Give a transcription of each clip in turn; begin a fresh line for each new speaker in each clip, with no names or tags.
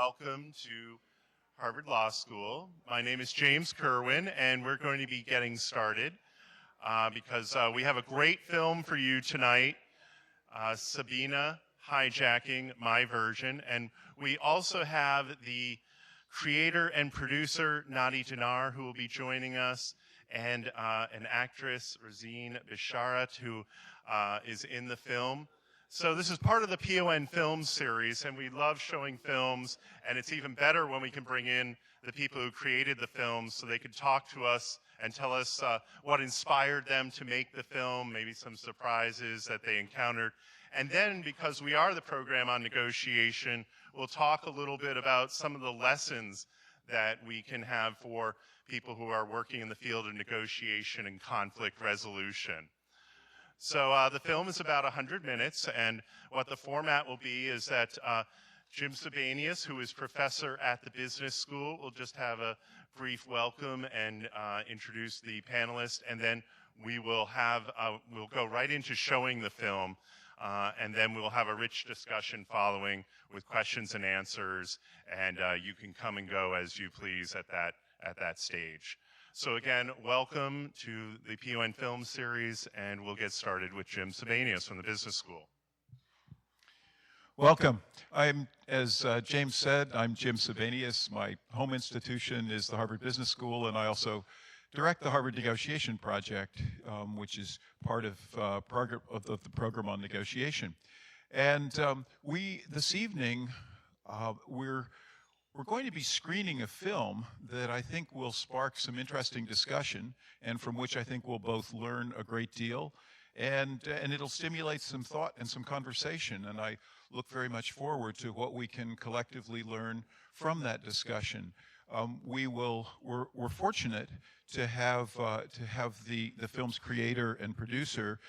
welcome to Harvard Law School. My name is James Kerwin, and we're going to be getting started because we have a great film for you tonight, Sabena Hijacking, my version. And we also have the creator and producer, Nati Dinar, who will be joining us, and an actress, Rozeen Bisharat, who is in the film. So this is part of the PON film series, and we love showing films, and it's even better when we can bring in the people who created the films so they can talk to us and tell us what inspired them to make the film, maybe some surprises that they encountered. And then, because we are the program on negotiation, we'll talk a little bit about some of the lessons that we can have for people who are working in the field of negotiation and conflict resolution. So the film is about 100 minutes, and what the format will be is that Jim Sebenius, who is professor at the business school, will just have a brief welcome and introduce the panelists, and then we will have, we'll go right into showing the film, and then we'll have a rich discussion following with questions and answers, and you can come and go as you please at that stage. So again, welcome to the PON Film Series, and we'll get started with Jim Sebenius from the Business School.
Welcome. As James said, I'm Jim Sebenius. My home institution is the Harvard Business School, and I also direct the Harvard Negotiation Project, which is part of the program on negotiation. And this evening, we're going to be screening a film that I think will spark some interesting discussion, and from which I think we'll both learn a great deal, and it'll stimulate some thought and some conversation, and I look very much forward to what we can collectively learn from that discussion. We're fortunate to have the film's creator and producer,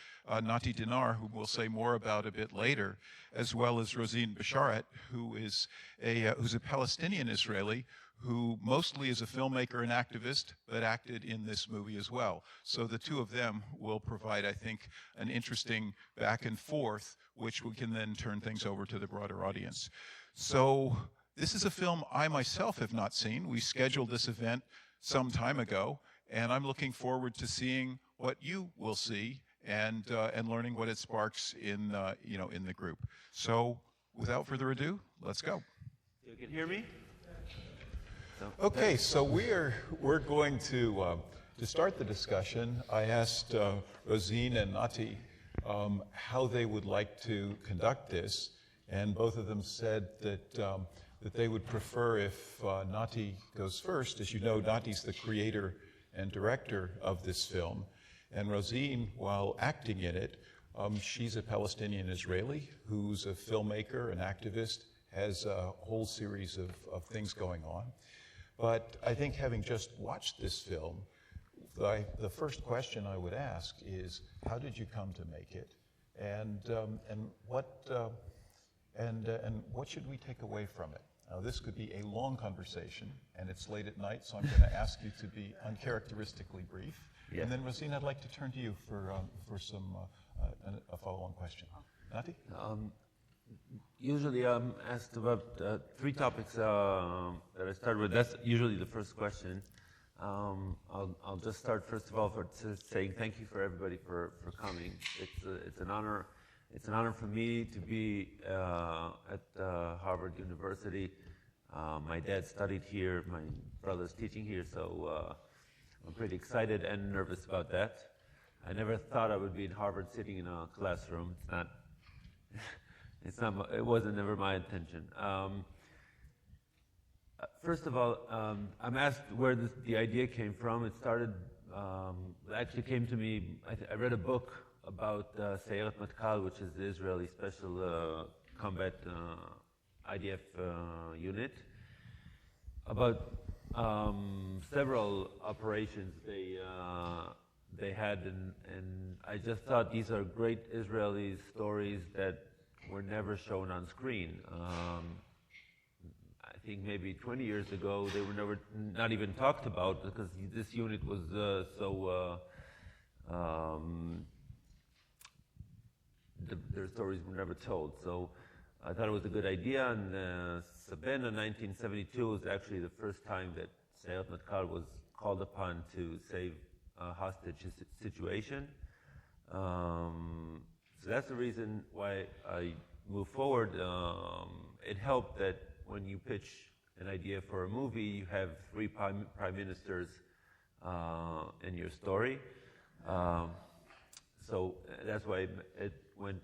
Nati Dinar, who we'll say more about a bit later, as well as Rozeen Bisharat, who's a Palestinian Israeli who mostly is a filmmaker and activist, but acted in this movie as well. So the two of them will provide, I think, an interesting back and forth, which we can then turn things over to the broader audience. So this is a film I myself have not seen. We scheduled this event some time ago, and I'm looking forward to seeing what you will see and learning what it sparks in the group. So without further ado, let's go.
You can hear me?
Okay, so we're going to start the discussion. I asked Rozeen and Nati how they would like to conduct this, and both of them said that they would prefer if Nati goes first. As you know, Nati's the creator and director of this film, and Rozeen, while acting in it, she's a Palestinian Israeli who's a filmmaker, an activist, has a whole series of things going on. But I think having just watched this film, the first question I would ask is, how did you come to make it? And what should we take away from it? Now, this could be a long conversation, and it's late at night, so I'm going to ask you to be uncharacteristically brief. Yeah. And then, Rozeen, I'd like to turn to you for a follow-on question. Nati?
Usually I'm asked about three topics that I start with. That's usually the first question. I'll just start first of all for saying thank you for everybody for coming. It's an honor. It's an honor for me to be at Harvard University. My dad studied here. My brother's teaching here, so I'm pretty excited and nervous about that. I never thought I would be in Harvard sitting in a classroom. It wasn't never my intention. First of all, I'm asked where the idea came from. It started, it actually came to me, I read a book about Sayeret Matkal, which is the Israeli Special Combat IDF unit, about several operations they had, and I just thought these are great Israeli stories that were never shown on screen. I think maybe 20 years ago they were not even talked about because this unit was their stories were never told. So I thought it was a good idea, and Sabena, 1972, was actually the first time that Sayeret Matkal was called upon to save a hostage situation. So that's the reason why I moved forward. It helped that when you pitch an idea for a movie, you have 3 prime ministers in your story. So that's why it went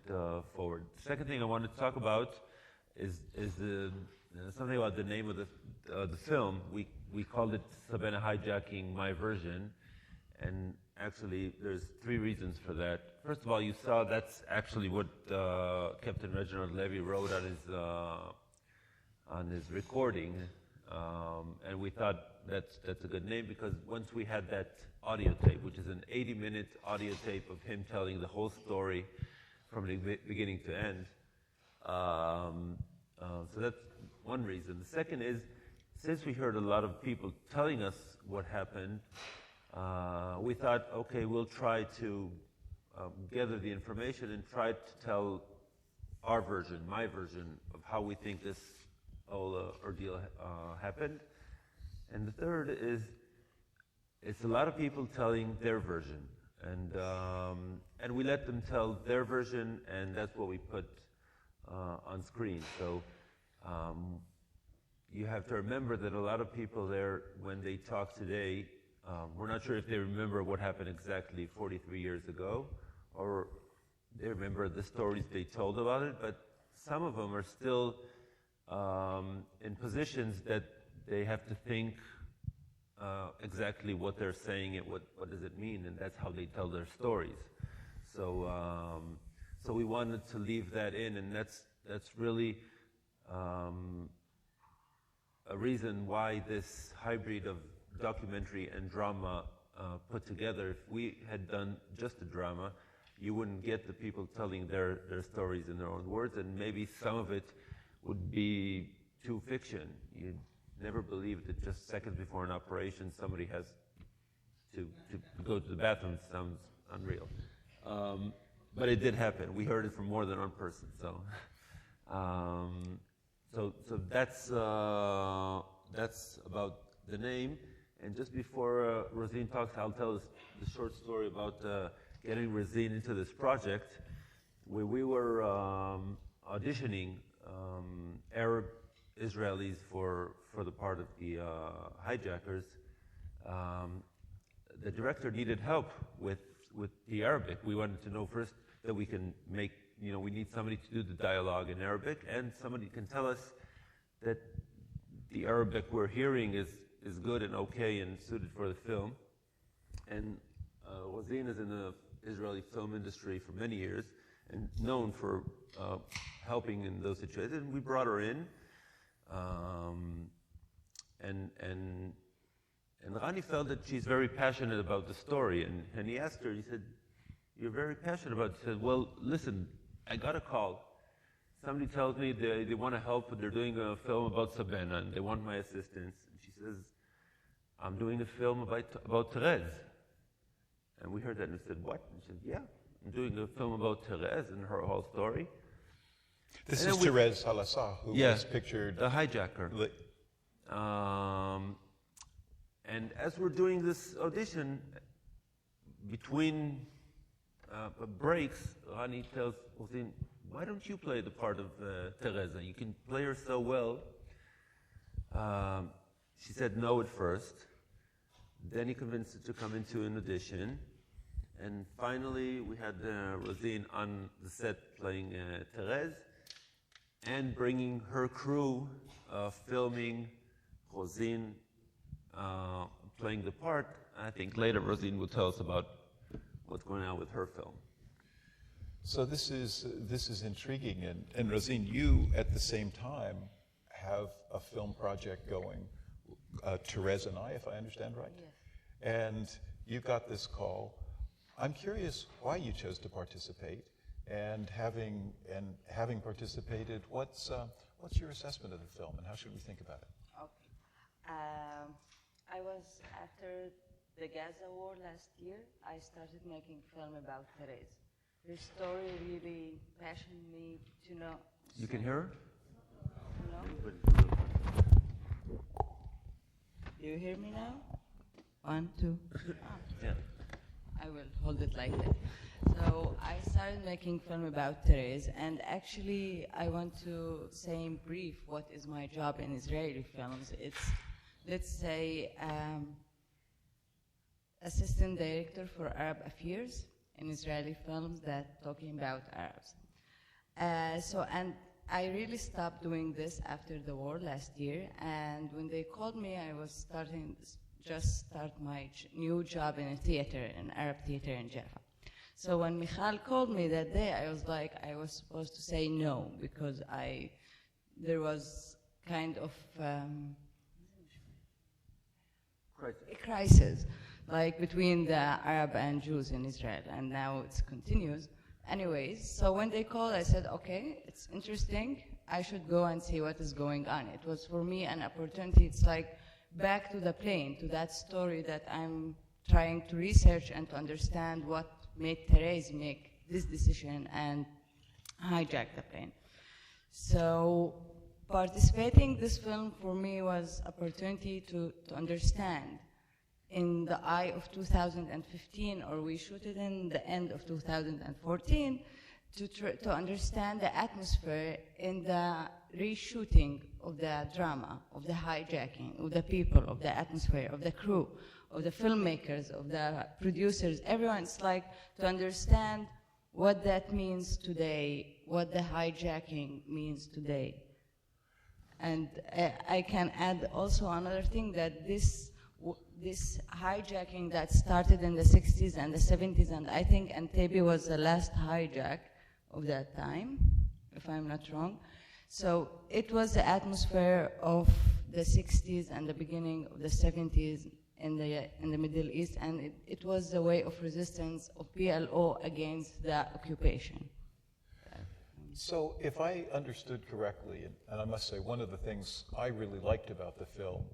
forward. The second thing I wanted to talk about is something about the name of the film. We called it Sabena Hijacking, my version, and actually there's 3 reasons for that. First of all, you saw that's actually what Captain Reginald Levy wrote on his recording, and we thought that's a good name because once we had that audio tape, which is an 80-minute audio tape of him telling the whole story from the beginning to end. So that's one reason. The second is, since we heard a lot of people telling us what happened, we thought, okay, we'll try to gather the information and try to tell our version, my version, of how we think this whole ordeal happened. And the third is, it's a lot of people telling their version, and we let them tell their version, and that's what we put on screen. So you have to remember that a lot of people there, when they talk today, we're not sure if they remember what happened exactly 43 years ago, or they remember the stories they told about it, but some of them are still in positions that they have to think exactly what they're saying and what does it mean, and that's how they tell their stories. So so we wanted to leave that in, and that's really a reason why this hybrid of documentary and drama put together. If we had done just a drama, you wouldn't get the people telling their stories in their own words, and maybe some of it would be too fiction. You'd never believe that just seconds before an operation somebody has to go to the bathroom. Sounds unreal. But it did happen. We heard it from more than one person. So so that's about the name. And just before Rozeen talks, I'll tell the short story about getting Rozeen into this project. We were auditioning Arab Israelis for the part of the hijackers. The director needed help with the Arabic. We wanted to know first that we can make, we need somebody to do the dialogue in Arabic, and somebody can tell us that the Arabic we're hearing is good and okay and suited for the film. And Rozeen is in the Israeli film industry for many years and known for helping in those situations. And we brought her in, and Rani felt that she's very passionate about the story. And he asked her, he said, "You're very passionate about it." She said, "Well, listen, I got a call. Somebody tells me they want to help, but they're doing a film about Sabena, and they want my assistance." And she says, "I'm doing a film about Therese." And we heard that and we said, "What?" And she said, "Yeah, I'm doing a film about Therese and her whole story."
This is Therese Halassah, who was pictured...
the hijacker. And as we're doing this audition, between breaks, Rani tells Rozeen, "Why don't you play the part of Teresa? You can play her so well." She said no at first. Then he convinced her to come into an audition. And finally, we had Rozeen on the set playing Therese and bringing her crew, filming Rozeen playing the part. I think later Rozeen will tell us about what's going on with her film.
So this is intriguing, and Rozeen, you at the same time have a film project going, Therese and I, if I understand right.
Yes.
And you got this call. I'm curious why you chose to participate, and having participated, what's your assessment of the film, and how should we think about it?
Okay. I was, after the Gaza war last year, I started making film about Therese. Her story really passioned me to know.
You can hear her?
No? you hear me now? 1, 2.
Yeah.
I will hold it like that. So I started making film about Therese, and actually I want to say in brief what is my job in Israeli films. It's, let's say, assistant director for Arab affairs in Israeli films that talking about Arabs. And I really stopped doing this after the war last year, and when they called me, I was just start my new job in a theater, an Arab theater in Jaffa. So when Michal called me that day, I was like, I was supposed to say no, because there was kind of a crisis, like between the Arab and Jews in Israel, and now it continues. Anyways, so when they called, I said, okay, it's interesting. I should go and see what is going on. It was for me an opportunity. It's like back to the plane, to that story that I'm trying to research and to understand what made Therese make this decision and hijack the plane. So participating in this film for me was opportunity to understand in the eye of 2015, or we shoot it in the end of 2014, to understand the atmosphere in the reshooting of the drama, of the hijacking, of the people, of the atmosphere, of the crew, of the filmmakers, of the producers. Everyone's like to understand what that means today, what the hijacking means today. And I can add also another thing, that this hijacking that started in the 60s and the 70s, and I think Entebbe was the last hijack of that time, if I'm not wrong. So it was the atmosphere of the 60s and the beginning of the 70s in the Middle East, and it was the way of resistance of PLO against the occupation.
So if I understood correctly, and I must say one of the things I really liked about the film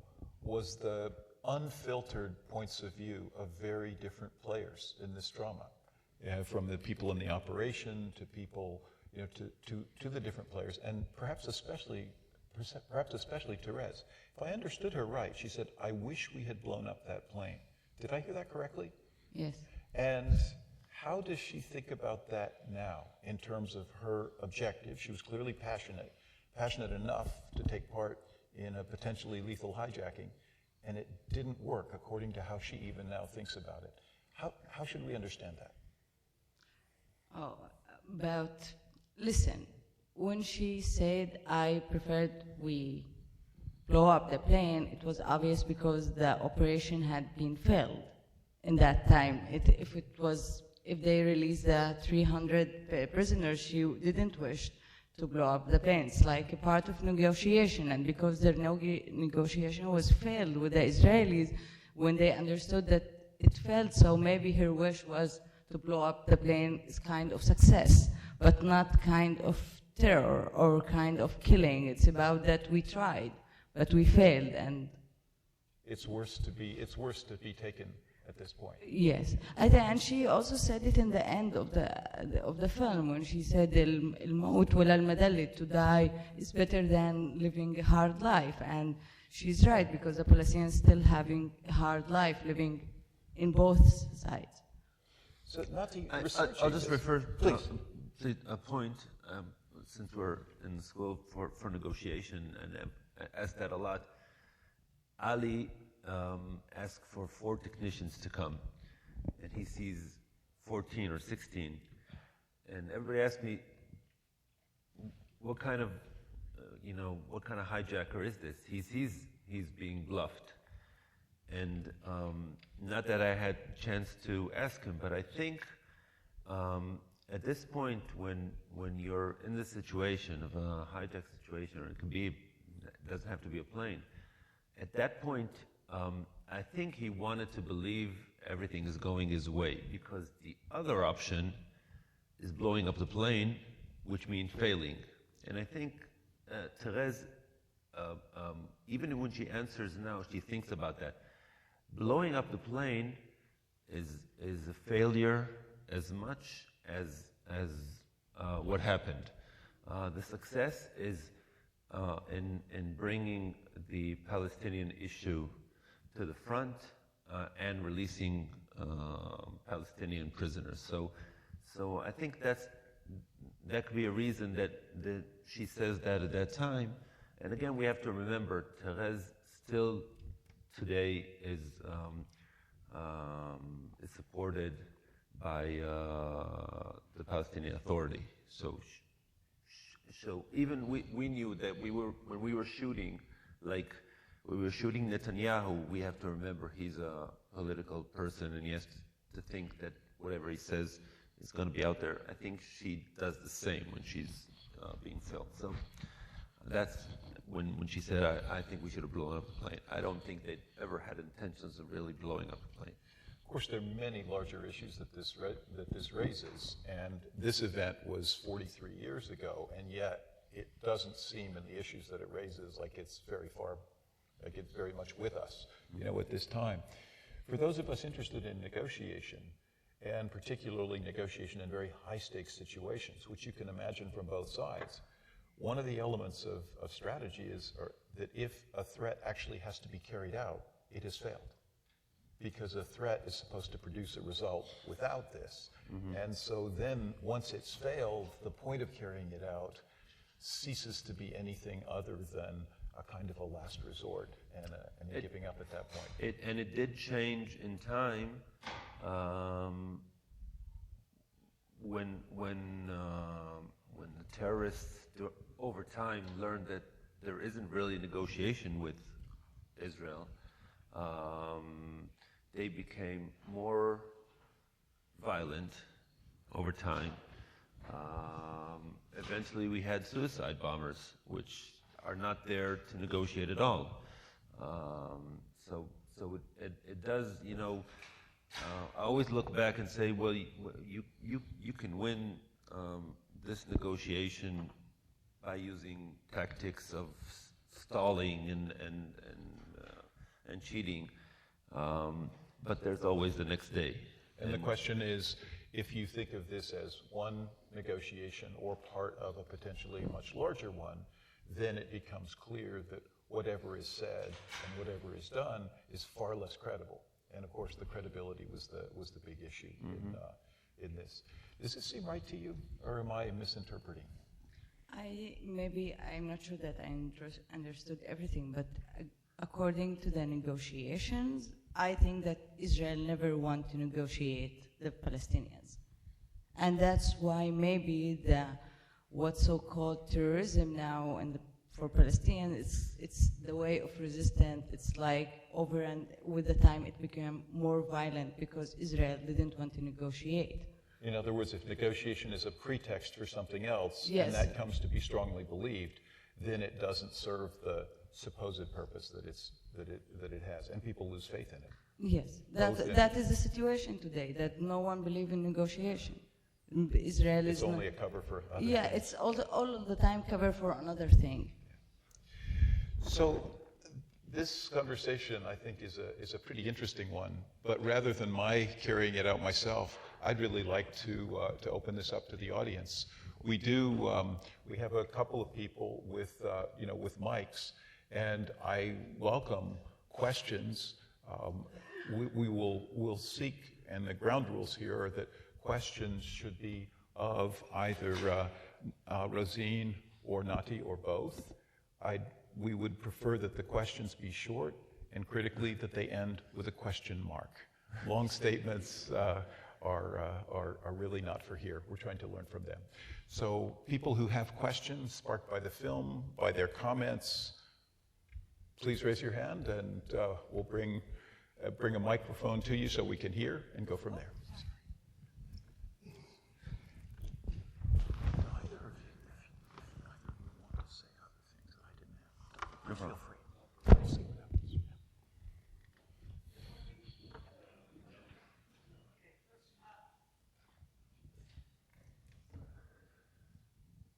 was the unfiltered points of view of very different players in this drama, from the people in the operation to people, to the different players, and perhaps especially Therese. If I understood her right, she said, "I wish we had blown up that plane." Did I hear that correctly?
Yes.
And how does she think about that now in terms of her objective? She was clearly passionate enough to take part in a potentially lethal hijacking, and it didn't work according to how she even now thinks about it. How should we understand that?
Listen, when she said I preferred we blow up the plane, it was obvious because the operation had been failed in that time. If they released the 300 prisoners, she didn't wish to blow up the plane. It's like a part of negotiation, and because their negotiation was failed with the Israelis, when they understood that it failed, so maybe her wish was to blow up the plane is kind of success, but not kind of terror or kind of killing. It's about that we tried, but we failed, and
it's worse to be taken at this point.
Yes, and she also said it in the end of the film when she said "Al-maut wal al-madallit," to die is better than living a hard life, and she's right, because the Palestinians still having a hard life living in both sides.
So Nati,
I'll just refer
please.
to a point, since we're in the school for negotiation, and I ask that a lot. Ali asked for 4 technicians to come, and he sees 14 or 16. And everybody asked me, what kind of hijacker is this? He sees he's being bluffed. And not that I had a chance to ask him, but I think at this point, when you're in this situation of a hijack situation, or it doesn't have to be a plane, at that point, I think he wanted to believe everything is going his way, because the other option is blowing up the plane, which means failing. And I think Therese, even when she answers now, she thinks about that. Blowing up the plane is a failure as much as what happened. The success is in bringing the Palestinian issue to the front and releasing Palestinian prisoners. So I think that could be a reason that she says that at that time. And again, we have to remember, Therese still today is supported by the Palestinian Authority. So even we knew that when we were shooting, like we were shooting Netanyahu, we have to remember he's a political person and he has to think that whatever he says is going to be out there. I think she does the same when she's being filmed. So that's when she said, I think we should have blown up the plane. I don't think they ever had intentions of really blowing up the plane.
Of course, there are many larger issues that this raises, and this event was 43 years ago, and yet it doesn't seem in the issues that it raises like it's very much with us, at this time. For those of us interested in negotiation, and particularly negotiation in very high-stakes situations, which you can imagine from both sides, one of the elements of strategy is that if a threat actually has to be carried out, it has failed. Because a threat is supposed to produce a result without this. Mm-hmm. And so then, once it's failed, the point of carrying it out ceases to be anything other than a kind of a last resort and a giving up at that point.
It did change in time when the terrorists over time learned that there isn't really negotiation with Israel. They became more violent over time. Eventually we had suicide bombers, which are not there to negotiate at all. So it does, I always look back and say, well, you can win this negotiation by using tactics of stalling and cheating. But there's always the next day.
And the question is, if you think of this as one negotiation or part of a potentially much larger one, then it becomes clear that whatever is said and whatever is done is far less credible. And of course, the credibility was the big issue in this. Does it seem right to you, or am I misinterpreting?
I'm not sure that I understood everything, but according to the negotiations, I think that Israel never wanted to negotiate the Palestinians. And that's why maybe what's so-called terrorism now and for Palestinians, it's the way of resistance. It's like over and with the time it became more violent because Israel didn't want to negotiate.
In other words, if negotiation is a pretext for something else,
yes,
and that comes to be strongly believed, then it doesn't serve the supposed purpose that it has, and people lose faith in it.
Yes, that is the situation today, that no one believes in negotiation. Israel is
only a cover for other
things. It's all of the time cover for another thing.
So this conversation, I think, is a pretty interesting one, but rather than my carrying it out myself, I'd really like to open this up to the audience. We have a couple of people with mics, and I welcome questions. We'll seek, and the ground rules here are that questions should be of either Rozeen or Nati or both. We would prefer that the questions be short, and critically that they end with a question mark. Long statements are really not for here. We're trying to learn from them. So people who have questions sparked by the film, by their comments, please raise your hand, and we'll bring a microphone to you so we can hear and go from there.
No problem.
Feel free. See what happens.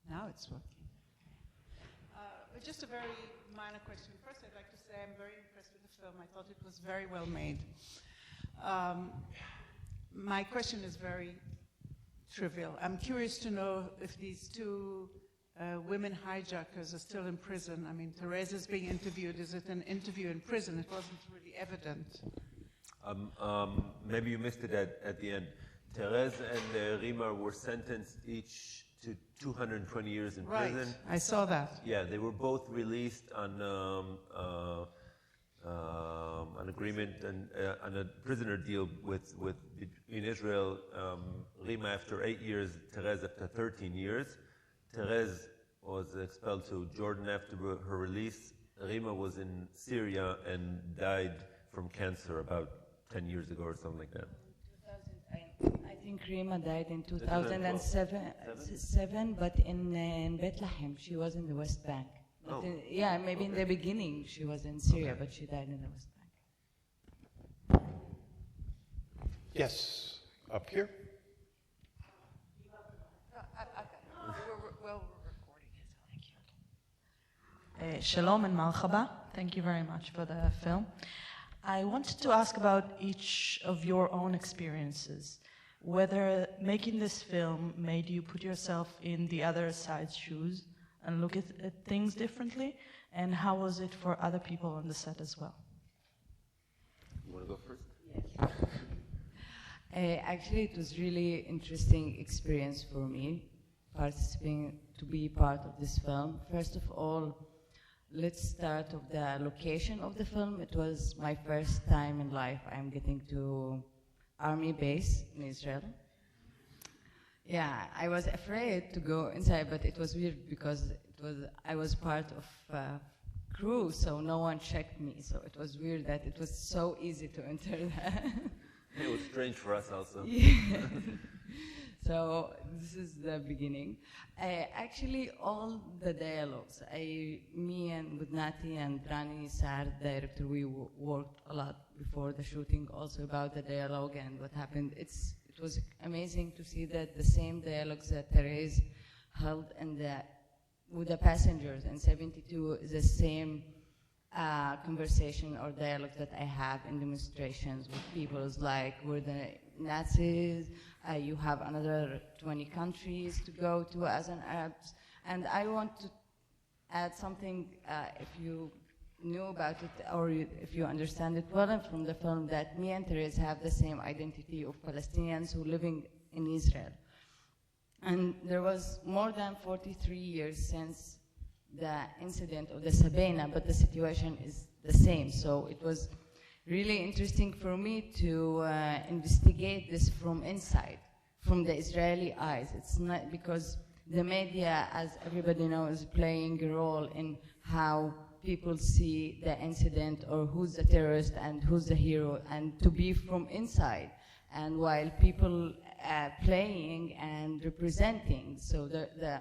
Now it's working. Just a very minor question. First, I'd like to say I'm very impressed with the film. I thought it was very well made. My question is very trivial. I'm curious to know if these two women hijackers are still in prison. I mean, Therese is being interviewed. Is it an interview in prison? It wasn't really evident.
Maybe you missed it at the end. Therese and Rima were sentenced each to 220 years in prison.
Right, I saw that.
Yeah, they were both released on an agreement and on a prisoner deal in Israel. Rima after 8 years, Therese after 13 years. Therese was expelled to Jordan after her release. Rima was in Syria and died from cancer about 10 years ago or something like that.
I think Rima died in 2007, but in Bethlehem. She was in the West Bank. But maybe in the beginning she was in Syria, but she died in the West Bank.
Yes, up here.
We're recording it, thank you. Shalom and Marhaba. Thank you very much for the film. I wanted to ask about each of your own experiences, whether making this film made you put yourself in the other side's shoes and look at things differently, and how was it for other people on the set as well?
You want to go first?
Yes. Actually, it was really interesting experience for me, participating to be part of this film. First of all, let's start with the location of the film. It was my first time in life I'm getting to army base in Israel. Yeah, I was afraid to go inside, but it was weird because I was part of crew, so no one checked me. So it was weird that it was so easy to enter that.
It was strange for us also.
Yeah. So this is the beginning. Actually, all the dialogues, me and with Nati and Rani Saar, the director, we worked a lot before the shooting also about the dialogue and what happened. It was amazing to see that the same dialogues that Therese held with the passengers in 72 is the same conversation or dialogue that I have in demonstrations with people. It's like, we're the Nazis, you have another 20 countries to go to as an Arab. And I want to add something, if you knew about it or if you understand it well from the film, that me and Therese have the same identity of Palestinians who living in Israel. And there was more than 43 years since the incident of the Sabena, but the situation is the same. So it was really interesting for me to investigate this from inside, from the Israeli eyes. It's not because the media, as everybody knows, is playing a role in how people see the incident or who's the terrorist and who's the hero, and to be from inside. And while people playing and representing, so the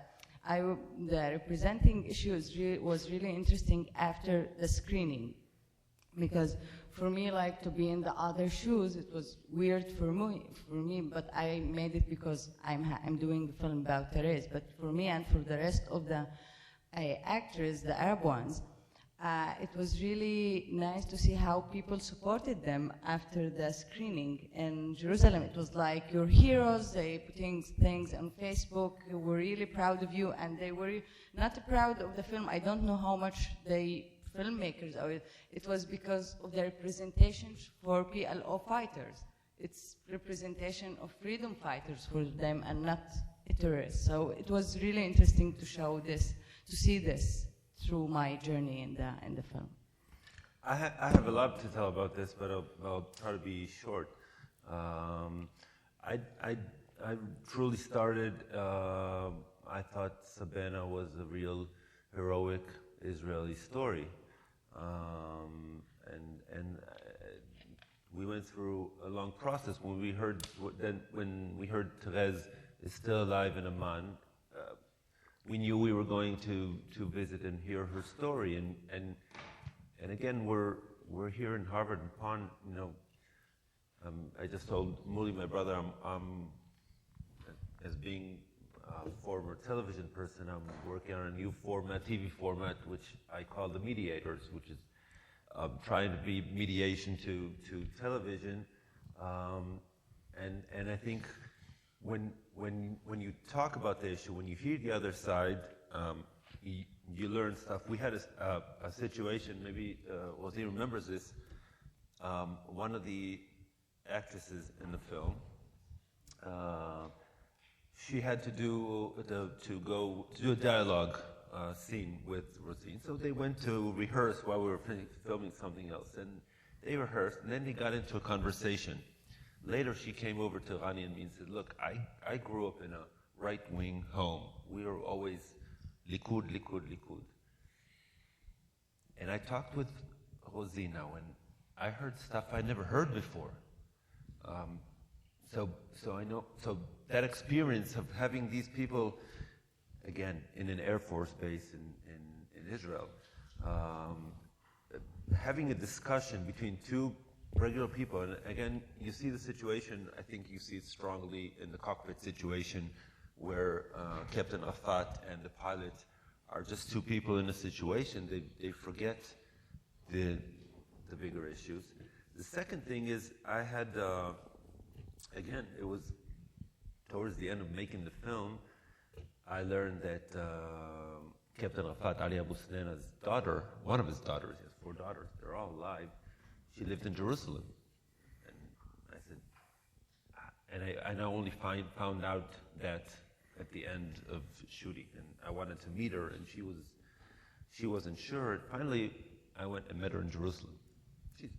representing issue was really interesting after the screening, because for me, like, to be in the other shoes, it was weird for me, but I made it because I'm doing the film about Therese. But for me and for the rest of the actors, the Arab ones, it was really nice to see how people supported them after the screening in Jerusalem. It was like, your heroes, they putting things on Facebook, we were really proud of you, and they were not proud of the film. I don't know how much filmmakers are. It was because of the representation for PLO fighters. It's representation of freedom fighters for them and not terrorists. So it was really interesting to show this, to see this through my journey in the film.
I have a lot to tell about this, but I'll try to be short. I truly started, I thought Sabena was a real heroic Israeli story. And we went through a long process. When we heard Therese is still alive in Amman, we knew we were going to visit and hear her story. And again, we're here in Harvard and PON. You know, I just told Muli, my brother, I'm as being a former television person, I'm working on a new format, TV format, which I call The Mediators, which is trying to be mediation to television. And I think when you talk about the issue, when you hear the other side, you learn stuff. We had a situation, maybe Rozeen remembers this. One of the actresses in the film, she had to do a dialogue scene with Rozeen. So they went to rehearse while we were filming something else, and they rehearsed, and then they got into a conversation. Later, she came over to Rani and me and said, "Look, I grew up in a right-wing home. We were always Likud, Likud, Likud." And I talked with Rozeen now, and I heard stuff I never heard before. So I know. So that experience of having these people, again, in an Air Force base in Israel, having a discussion between two regular people, and again, you see the situation, I think you see it strongly in the cockpit situation, where Captain Afat and the pilot are just two people in a situation. They forget the bigger issues. The second thing is, I had, again, it was towards the end of making the film, I learned that Captain Afat, Ali Abu Snena's daughter, one of his daughters, he has 4 daughters, they're all alive, she lived in Jerusalem. And I said, and I only found out that at the end of shooting, and I wanted to meet her, and she wasn't sure. Finally, I went and met her in Jerusalem. She's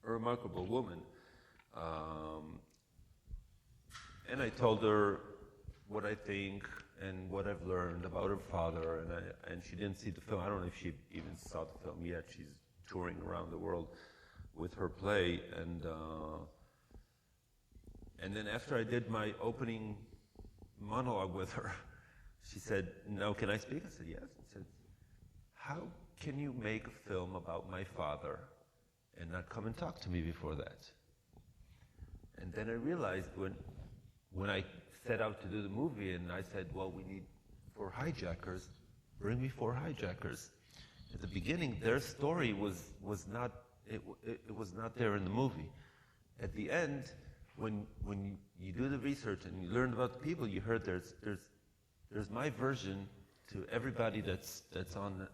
a remarkable woman. And I told her what I think and what I've learned about her father, and she didn't see the film. I don't know if she even saw the film yet. She's touring around the world with her play, and then after I did my opening monologue with her, she said, "No, can I speak?" I said, "Yes." She said, "How can you make a film about my father and not come and talk to me before that?" And then I realized when I set out to do the movie, and I said, "Well, we need 4 hijackers. Bring me 4 hijackers." At the beginning, their story was not there in the movie. At the end, when you do the research and you learn about the people, you heard there's my version to everybody that's on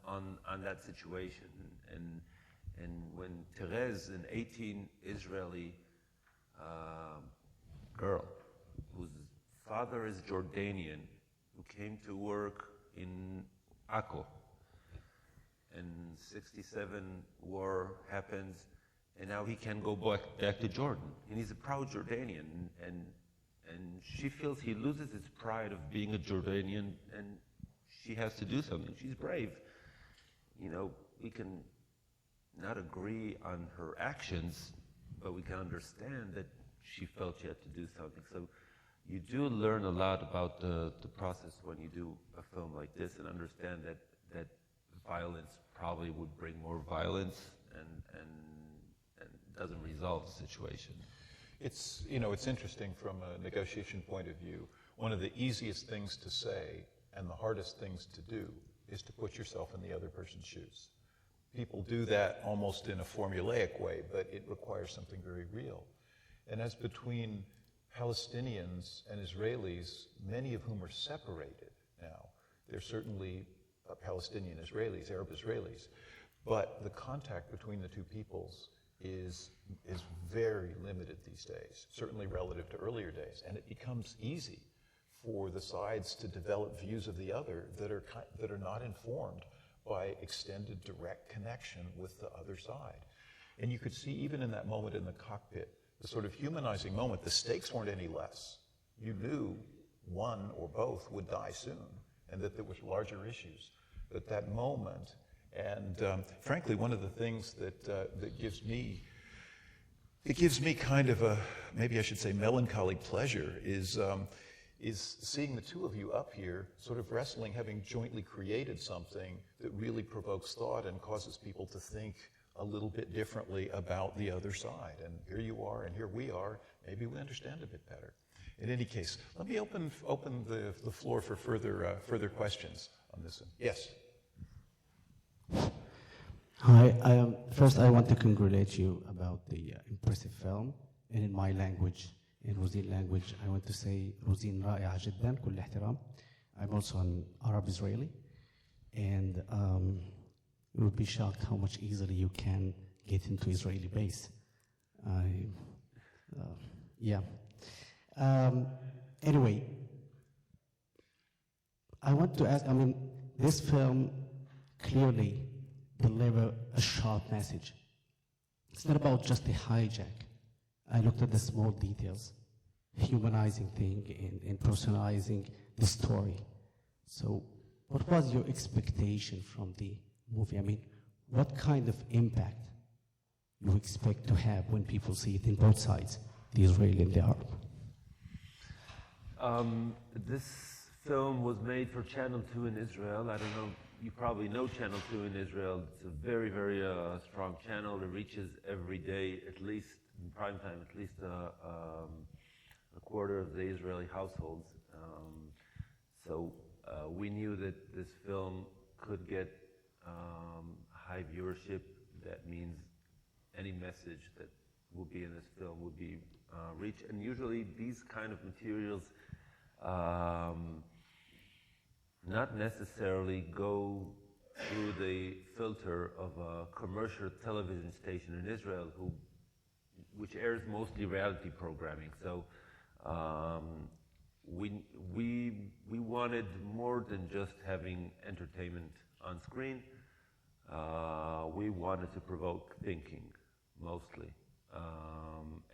that situation. And when Therese, an 18 Israeli girl, whose father is Jordanian, who came to work in Akko, and 67 war happens, and now he can go back to Jordan, and he's a proud Jordanian, and she feels he loses his pride of being a Jordanian, and she has to do something. She's brave. We can not agree on her actions, but we can understand that she felt she had to do something. So you do learn a lot about the process when you do a film like this, and understand that violence probably would bring more violence and doesn't resolve the situation.
It's interesting from a negotiation point of view. One of the easiest things to say and the hardest things to do is to put yourself in the other person's shoes. People do that almost in a formulaic way, but it requires something very real. And as between Palestinians and Israelis, many of whom are separated now, they're certainly Palestinian Israelis, Arab Israelis, but the contact between the two peoples is very limited these days, certainly relative to earlier days, and it becomes easy for the sides to develop views of the other that are not informed by extended direct connection with the other side. And you could see even in that moment in the cockpit, the sort of humanizing moment, the stakes weren't any less. You knew one or both would die soon, and that there was larger issues. But that moment, and frankly, one of the things that gives me kind of a, maybe I should say, melancholy pleasure is seeing the two of you up here sort of wrestling, having jointly created something that really provokes thought and causes people to think a little bit differently about the other side. And here you are, and here we are. Maybe we understand a bit better. In any case, let me open the floor for further questions on this one. Yes.
Hi. First, I want to congratulate you about the impressive film. And in my language, in Rozeen language, I want to say Rozeen رائعة جدا كل احترام. I'm also an Arab Israeli. and you would be shocked how much easily you can get into Israeli base. Yeah. Anyway, I want to ask, this film clearly delivers a sharp message. It's not about just a hijack. I looked at the small details, humanizing thing and personalizing the story. So what was your expectation from the movie? What kind of impact you expect to have when people see it in both sides, the Israeli and the Arab?
This film was made for Channel 2 in Israel. I don't know, you probably know Channel 2 in Israel. It's a very, very strong channel. It reaches every day, at least in prime time, at least a quarter of the Israeli households. So we knew that this film could get high viewership. That means any message that will be in this film would be reached. And usually these kind of materials not necessarily go through the filter of a commercial television station in Israel which airs mostly reality programming. So we wanted more than just having entertainment on screen. We wanted to provoke thinking, mostly.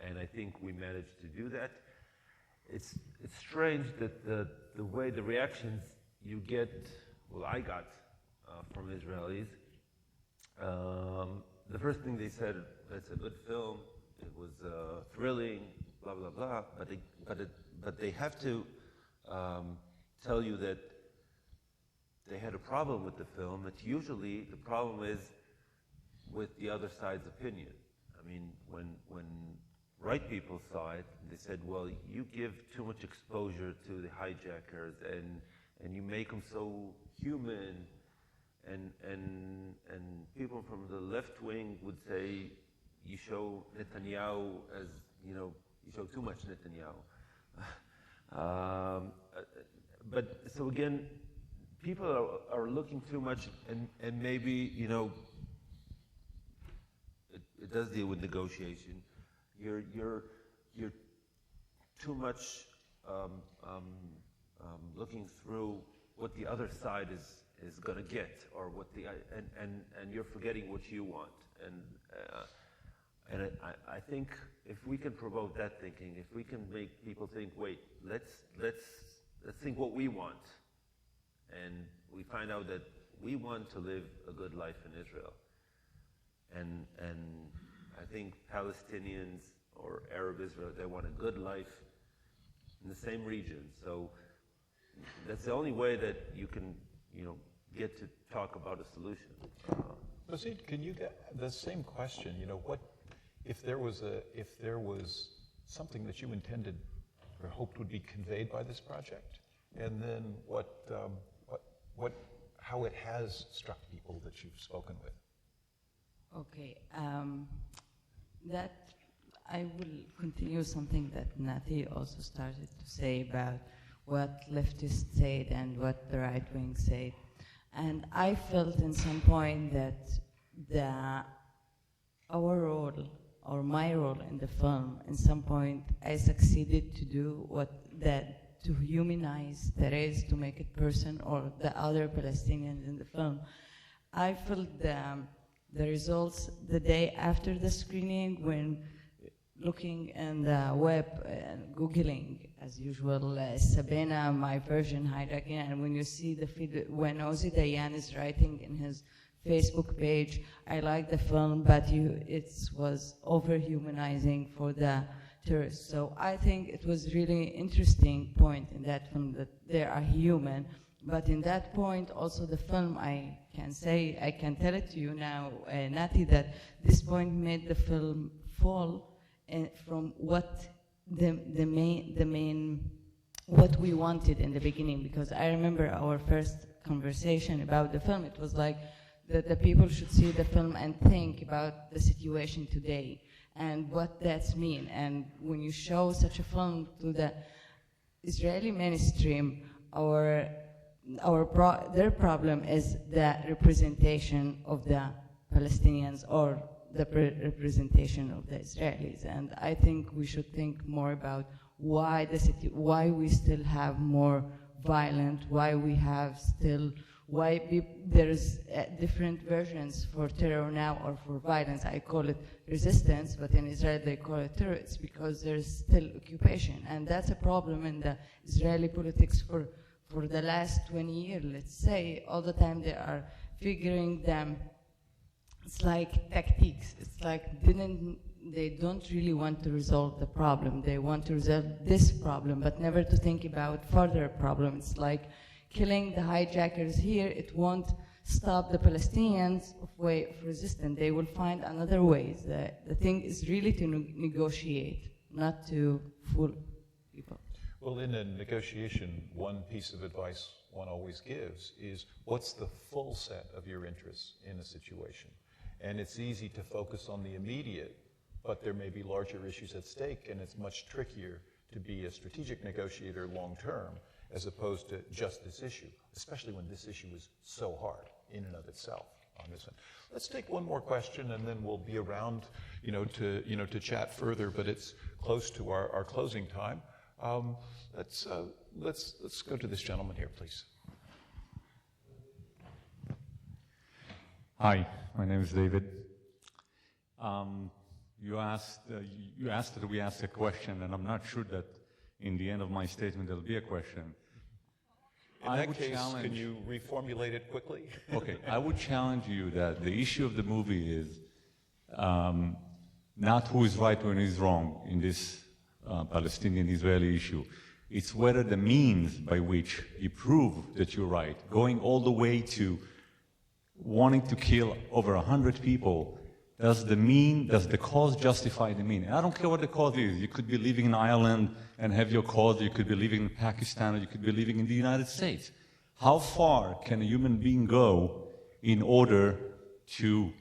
And I think we managed to do that. It's strange that the way the reactions you get, well, I got from Israelis, the first thing they said, it's a good film, it was thrilling, blah, blah, blah, but they have to tell you that they had a problem with the film. That usually the problem is with the other side's opinion. When right people saw it, they said, well, you give too much exposure to the hijackers and you make them so human, and people from the left wing would say you show Netanyahu as, you show too much Netanyahu. But so again, people are looking too much, and maybe, it does deal with negotiation. You're too much looking through what the other side is going to get, or what and you're forgetting what you want. And I think if we can provoke that thinking, if we can make people think, wait, let's think what we want, and we find out that we want to live a good life in Israel, and I think Palestinians or Arab Israel, they want a good life in the same region. So that's the only way that you can, get to talk about a solution.
Rozeen, can you get the same question? What if there was something that you intended or hoped would be conveyed by this project, and then how it has struck people that you've spoken with?
Okay, that I will continue something that Nati also started to say about what leftists said and what the right wing said. And I felt in some point that our role, or my role in the film, in some point I succeeded to do to humanize Therese, to make it person, or the other Palestinians in the film. I felt the results the day after the screening, when looking in the web and Googling, as usual, Sabena, my version, hijacking, and when you see the feed, when Ozzy Dayan is writing in his Facebook page, I like the film, but it was over-humanizing for the terrorists. So I think it was really interesting point in that film that they are human, but in that point also the film, I can tell it to you now, Nati, that this point made the film fall from what the main what we wanted in the beginning, because I remember our first conversation about the film, it was like that the people should see the film and think about the situation today and what that's mean. And when you show such a film to the Israeli mainstream, our their problem is the representation of the Palestinians or the representation of the Israelis. And I think we should think more about why we still have more violent, why there's different versions for terror now or for violence. I call it resistance, but in Israel they call it terror. It's because there's still occupation, and that's a problem in the Israeli politics for the last 20 years, let's say. All the time they are figuring them. It's like tactics. It's like they don't really want to resolve the problem. They want to resolve this problem, but never to think about further problems. It's like killing the hijackers here. It won't stop the Palestinians of way of resistance. They will find another ways. The thing is really to negotiate, not to fool people.
Well, in a negotiation, one piece of advice one always gives is, what's the full set of your interests in a situation? And it's easy to focus on the immediate, but there may be larger issues at stake, and it's much trickier to be a strategic negotiator long-term as opposed to just this issue, especially when this issue is so hard in and of itself on this one. Let's take one more question, and then we'll be around, to chat further, but it's close to our closing time. Let's go to this gentleman here, please.
Hi, my name is David. You asked that we ask a question, and I'm not sure that in the end of my statement there'll be a question.
In that case, can you reformulate it quickly?
Okay, I would challenge you that the issue of the movie is not who is right or who is wrong in this Palestinian-Israeli issue. It's whether the means by which you prove that you're right, going all the way to wanting to kill over 100 people, does the cause justify the mean? And I don't care what the cause is. You could be living in Ireland and have your cause, you could be living in Pakistan, or you could be living in the United States. How far can a human being go in order to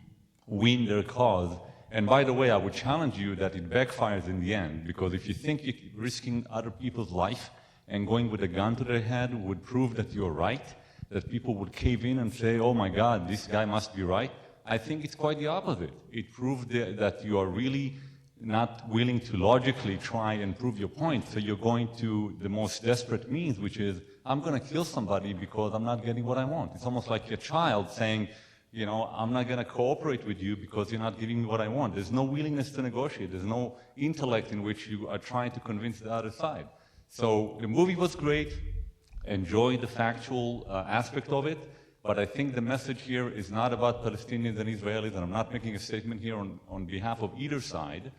win their cause? And by the way, I would challenge you that it backfires in the end, because if you think you're risking other people's life and going with a gun to their head would prove that you're right, that people would cave in and say, oh my God, this guy must be right, I think it's quite the opposite. It proved that you are really not willing to logically try and prove your point, so you're going to the most desperate means, which is, I'm going to kill somebody because I'm not getting what I want. It's almost like your child saying, I'm not going to cooperate with you because you're not giving me what I want. There's no willingness to negotiate. There's no intellect in which you are trying to convince the other side. So the movie was great. Enjoy the factual aspect of it. But I think the message here is not about Palestinians and Israelis, and I'm not making a statement here on behalf of either side.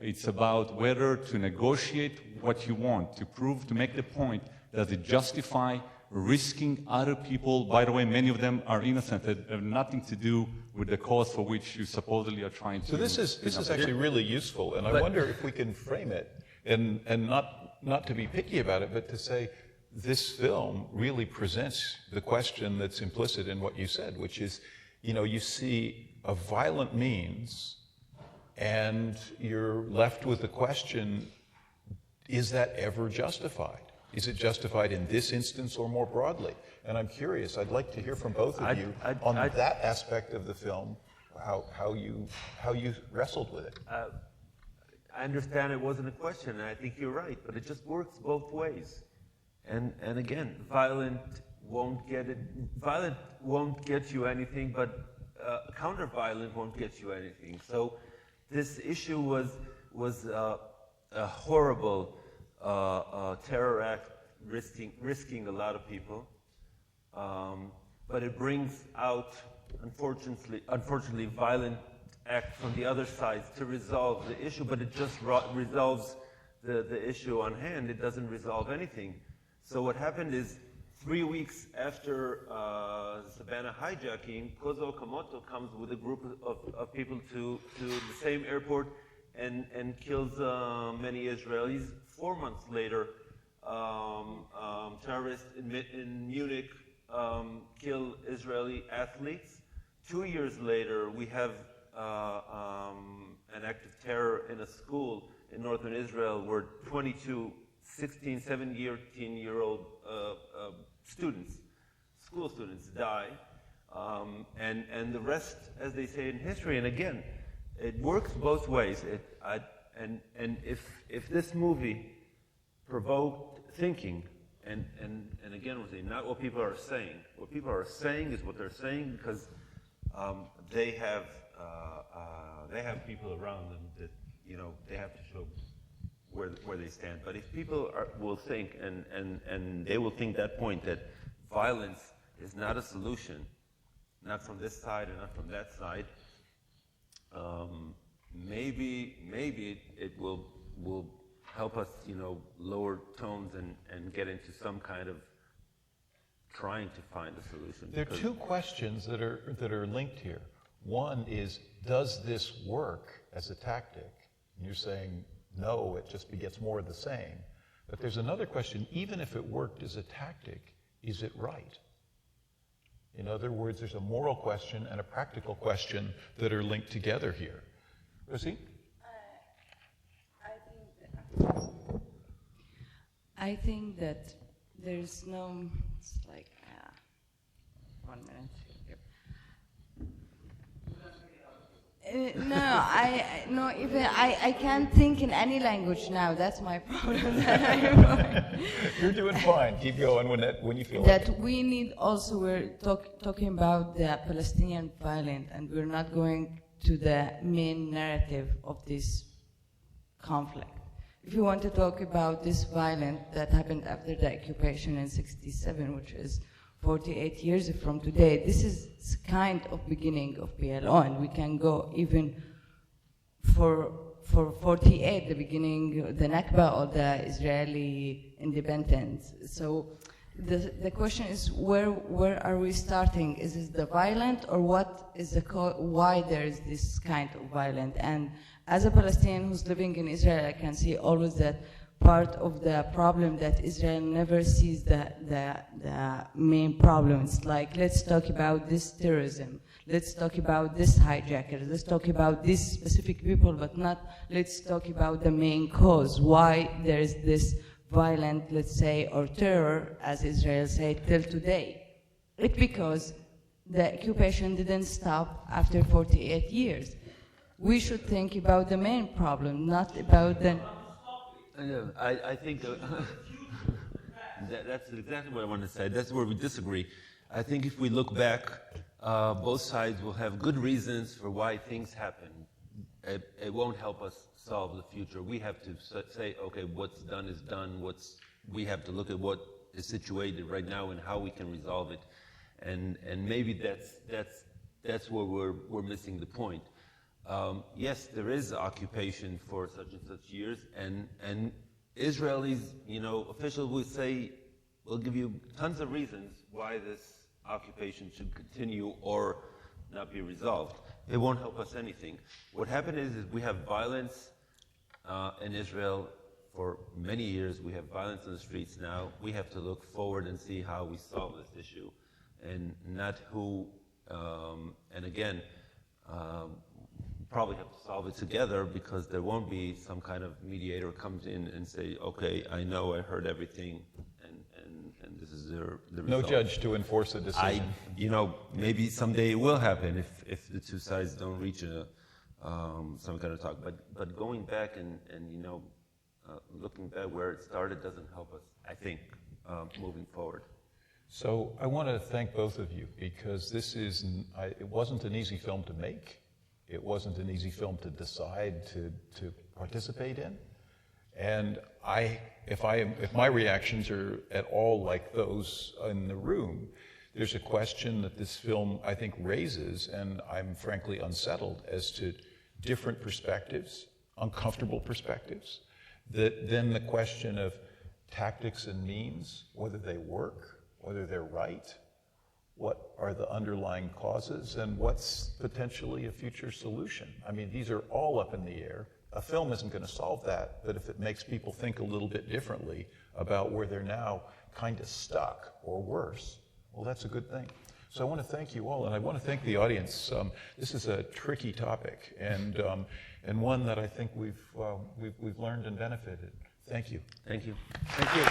It's about whether to negotiate what you want, to make the point, does it justify risking other people? By the way, many of them are innocent, that have nothing to do with the cause for which you supposedly are trying to.
So this is actually really useful, and I wonder if we can frame it, and not to be picky about it, but to say, this film really presents the question that's implicit in what you said, which is, you see a violent means, and you're left with the question, is that ever justified? Is it justified in this instance or more broadly? And I'm curious, I'd like to hear from both of you on that aspect of the film, how you wrestled with it.
I understand it wasn't a question, and I think you're right, but it just works both ways. And again, violent won't get you anything, but counter-violent won't get you anything. So this issue was a horrible terror act, risking a lot of people, but it brings out, unfortunately, violent act from the other side to resolve the issue, but it just resolves the issue on hand. It doesn't resolve anything. So what happened is, 3 weeks after Sabena Hijacking, Kozo Okamoto comes with a group of people to the same airport and kills many Israelis. 4 months later, terrorists in Munich kill Israeli athletes. 2 years later, we have an act of terror in a school in northern Israel where 22 16, 17-year-old students school students die, and the rest, as they say in history. And again, it works both ways. And if this movie provoked thinking, and again, we're saying not what people are saying. What people are saying is what they're saying because they have people around them that they have to show where they stand. But if people will think, and they will think that point that violence is not a solution, not from this side and not from that side, maybe it will help us, lower tones and get into some kind of trying to find a solution.
There are two questions that are linked here. One is, does this work as a tactic? And you're saying, no, it just begets more of the same. But there's another question, even if it worked as a tactic, is it right? In other words, there's a moral question and a practical question that are linked together here. Rozeen?
I think that there's no, it's like, 1 minute. I can't think in any language now. That's my problem.
You're doing fine. Keep going when you feel
that
like it.
We need also, we're talking about the Palestinian violence, and we're not going to the main narrative of this conflict. If you want to talk about this violence that happened after the occupation in '67, which is 48 years from today, this is kind of beginning of PLO, and we can go even for 48, the beginning, the Nakba or the Israeli independence. So the question is, where are we starting? Is it the violent, or what is the why there is this kind of violence? And as a Palestinian who's living in Israel, I can see always that part of the problem that Israel never sees the main problem. It's like, let's talk about this terrorism, let's talk about this hijacker, let's talk about these specific people, but not let's talk about the main cause, why there is this violent, let's say, or terror, as Israel say, till today. It's because the occupation didn't stop after 48 years. We should think about the main problem, not about the...
I think that's exactly what I want to say. That's where we disagree. I think if we look back, both sides will have good reasons for why things happen. It won't help us solve the future. We have to say, okay, what's done is done. We have to look at what is situated right now and how we can resolve it. And maybe that's where we're missing the point. Yes, there is occupation for such and such years, and Israelis, officials will give you tons of reasons why this occupation should continue or not be resolved. It won't help us anything. What happened is we have violence in Israel for many years. We have violence in the streets now. We have to look forward and see how we solve this issue, and not who. And again, probably have to solve it together, because there won't be some kind of mediator comes in and say, okay, I know, I heard everything, and this is the result.
No judge to enforce a decision.
Maybe someday it will happen if the two sides don't reach some kind of talk. But going back and looking back where it started doesn't help us, I think, moving forward.
So I want to thank both of you, because it wasn't an easy film to make. It wasn't an easy film to decide to participate in. And if my reactions are at all like those in the room, there's a question that this film, I think, raises, and I'm frankly unsettled as to different perspectives, uncomfortable perspectives. Then the question of tactics and means, whether they work, whether they're right, what are the underlying causes, and what's potentially a future solution. I mean, these are all up in the air. A film isn't going to solve that, but if it makes people think a little bit differently about where they're now kind of stuck or worse, well, that's a good thing. So I want to thank you all, and I want to thank the audience. This is a tricky topic, and one that I think we've learned and benefited. Thank you.
Thank you. Thank you.